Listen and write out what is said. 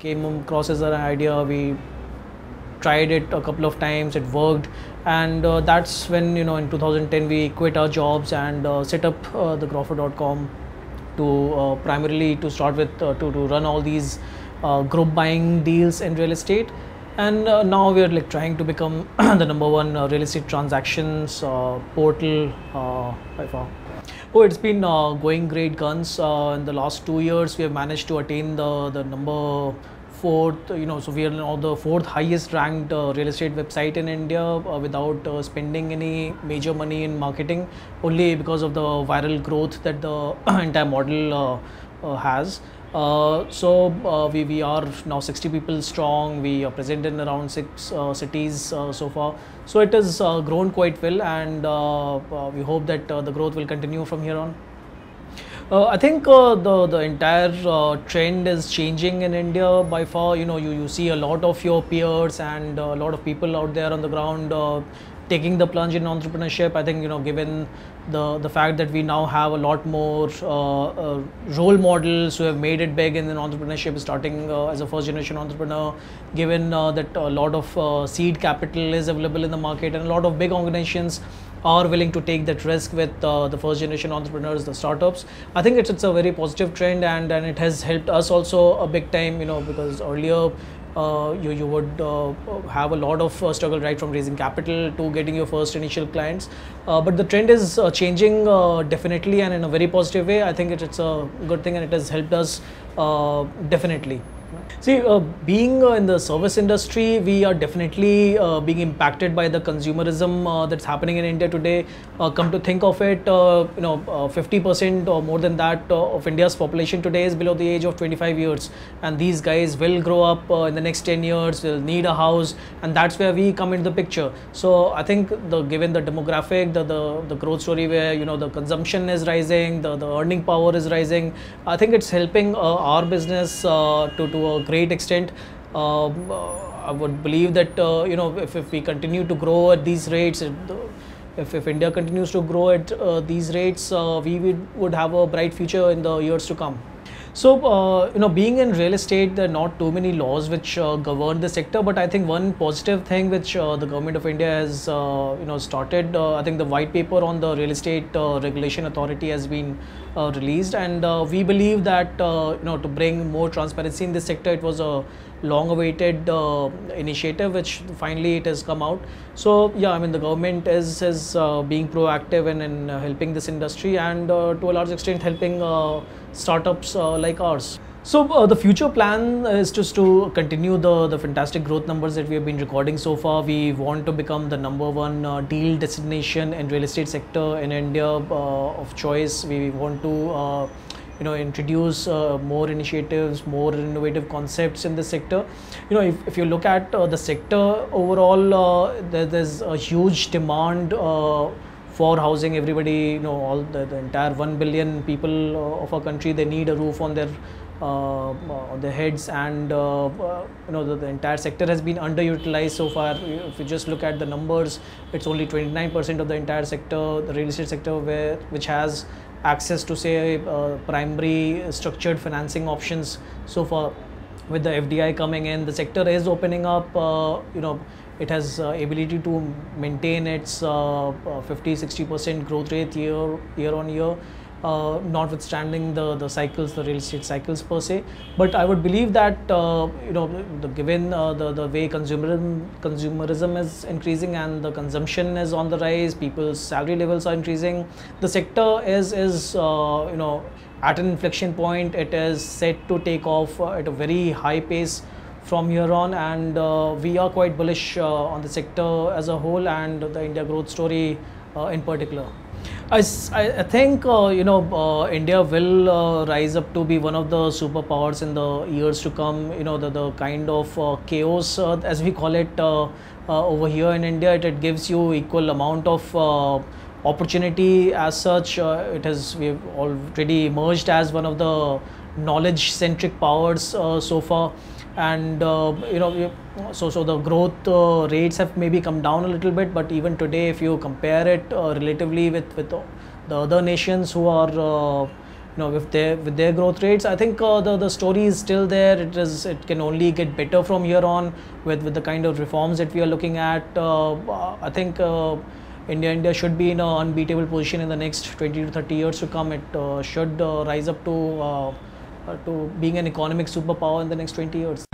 came across as an idea. We tried it a couple of times, it worked, and that's when, in 2010 we quit our jobs and set up the Groffr.com to primarily to start with, to run all these group buying deals in real estate. And now we are like trying to become the number one real estate transactions portal by far. Oh, it's been going great guns. In the last 2 years, we have managed to attain the number fourth. So we are now the fourth highest ranked real estate website in India without spending any major money in marketing, only because of the viral growth that the entire model has. We are now 60 people strong. We are present in around 6 cities so far. So it has grown quite well, and we hope that the growth will continue from here on. I think the entire trend is changing in India by far. You see a lot of your peers and a lot of people out there on the ground taking the plunge in entrepreneurship. I think, given the fact that we now have a lot more role models who have made it big in entrepreneurship, starting as a first generation entrepreneur, given that a lot of seed capital is available in the market, and a lot of big organizations are willing to take that risk with the first generation entrepreneurs, the startups. I think it's a very positive trend, and it has helped us also a big time, because earlier you would have a lot of struggle right from raising capital to getting your first initial clients, but the trend is changing definitely, and in a very positive way. I think it's a good thing, and it has helped us definitely. See, being in the service industry, we are definitely being impacted by the consumerism that's happening in India today. Come to think of it, 50% or more than that of India's population today is below the age of 25 years. And these guys will grow up in the next 10 years, will need a house, and that's where we come into the picture. So I think given the demographic, the growth story where, the consumption is rising, the earning power is rising, I think it's helping our business to a great extent. I would believe that if we continue to grow at these rates, if India continues to grow at these rates, we would have a bright future in the years to come. So, being in real estate, there are not too many laws which govern the sector, but I think one positive thing which the government of India has, started, I think the white paper on the real estate regulation authority has been released, and we believe that, to bring more transparency in this sector, it was a long-awaited initiative, which finally it has come out. So, yeah, I mean, the government is being proactive in helping this industry, and to a large extent helping startups like ours. So the future plan is just to continue the fantastic growth numbers that we have been recording so far. We want to become the number one deal destination in real estate sector in India of choice. We want to introduce more initiatives, more innovative concepts in the sector. If you look at the sector overall, there's a huge demand for housing. Everybody, all the entire 1 billion people of our country, they need a roof on their heads, and the entire sector has been underutilized so far. If you just look at the numbers, it's only 29% of the entire sector, the real estate sector, which has access to, say, primary structured financing options. So far, with the FDI coming in, the sector is opening up. It has ability to maintain its 50-60% growth rate year on year, notwithstanding the cycles, the real estate cycles per se. But I would believe that given the way consumerism is increasing and the consumption is on the rise, people's salary levels are increasing, the sector is at an inflection point. It is set to take off at a very high pace from here on, and we are quite bullish on the sector as a whole and the India growth story in particular. I think India will rise up to be one of the superpowers in the years to come. The kind of chaos, as we call it over here in India, it gives you equal amount of opportunity as such. We've already emerged as one of the knowledge centric powers so far, and so the growth rates have maybe come down a little bit, but even today, if you compare it relatively with the other nations who are with their growth rates, I think the story is still there. It can only get better from here on with the kind of reforms that we are looking at. I think India should be in an unbeatable position in the next 20 to 30 years to come. It should rise up to being an economic superpower in the next 20 years.